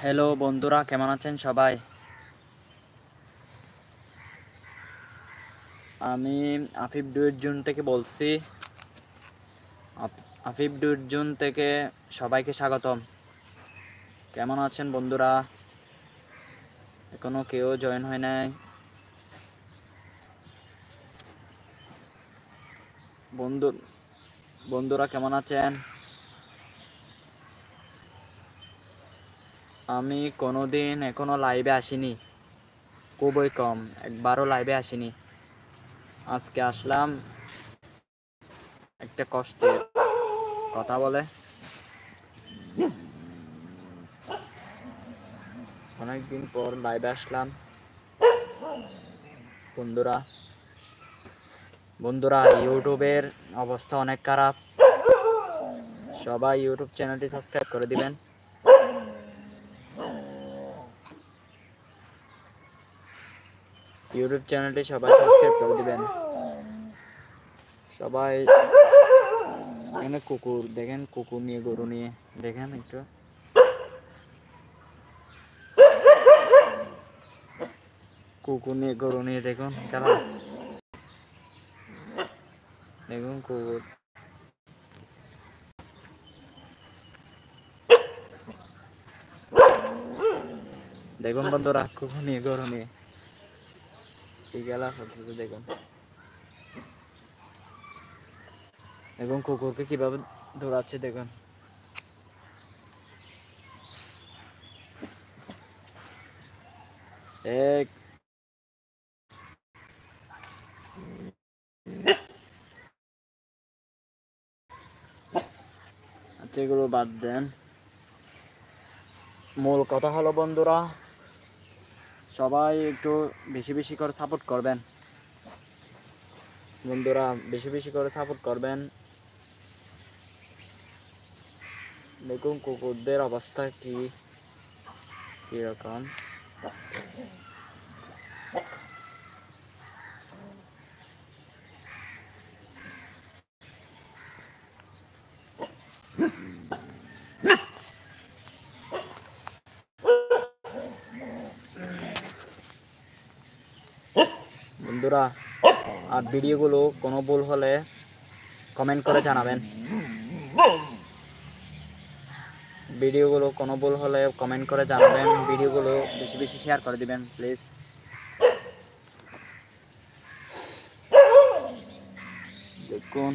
Hello বন্ধুরা, কেমন আছেন সবাই? আমি আফিফ ডুয়েট জোন থেকে বলছি। আফিফ ডুয়েট জোন থেকে সবাইকে স্বাগতম। কেমন আছেন বন্ধুরা? এখনো কেউ জয়েন হয় নাই। বন্ধুরা কেমন আছেন? আমি কোনোদিন এখনো লাইভে আসিনি, খুবই কম, একবারও লাইভে আসিনি। আজকে আসলাম, একটা কষ্টের কথা বলে। অনেকদিন পর লাইভে আসলাম বন্ধুরা। ইউটিউবের অবস্থা অনেক খারাপ। সবাই ইউটিউব চ্যানেলটি সাবস্ক্রাইব করে দিবেন। ইউটিউব চ্যানেলটি সবাই সাবস্ক্রাইব করে দিবেন। সবাই এখানে কুকুর দেখেন, কুকুর নিয়ে গরু নিয়ে দেখেন, একটু কুকুর নিয়ে গরু নিয়ে দেখুন খেলা, দেখুন কুকুর। দেখুন বন্ধুরা, কুকুর নিয়ে গরু নিয়ে কি খেলা চলতেছে দেখুন। দেখুন কুকুরকে কিভাবে দৌড়াচ্ছে দেখুন। এক আচ্ছা, এগুলো বাদ দেন। মূল কথা হলো বন্ধুরা, সবাই একটু বেশি বেশি করে সাপোর্ট করবেন। বন্ধুরা বেশি বেশি করে সাপোর্ট করবেন। দেখুন কুকুরদের অবস্থা কিরকম। বন্ধুরা, আর ভিডিওগুলো কোনো ভুল হলে কমেন্ট করে জানাবেন। ভিডিওগুলো কোনো ভুল হলে কমেন্ট করে জানাবেন। ভিডিওগুলো বেশি বেশি শেয়ার করে দিবেন প্লিজ। দেখুন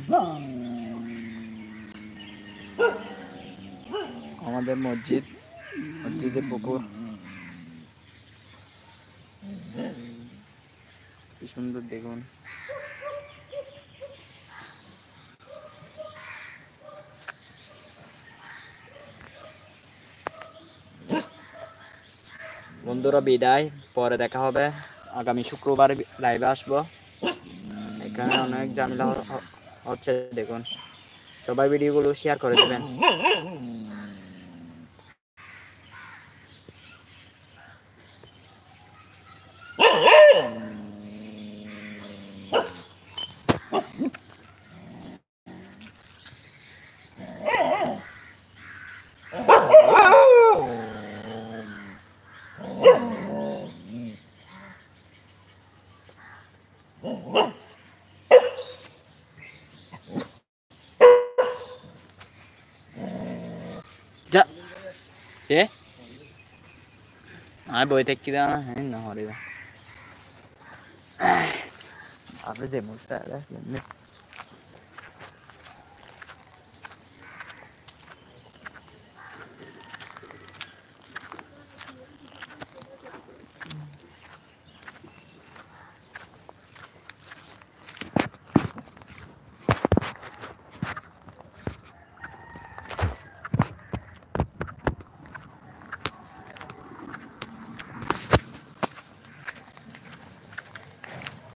আমাদের মসজিদের পুকুর কি সুন্দর দেখুন। বন্ধুরা বিদায়, পরে দেখা হবে। আগামী শুক্রবার লাইভে আসবো। এখানে অনেক ঝামেলা হচ্ছে দেখুন। সবাই ভিডিওগুলো শেয়ার করে দেবেন। যা এ আর বই থেকে কিনা হ্যাঁ না হরিবা আপনি যে মুস্তা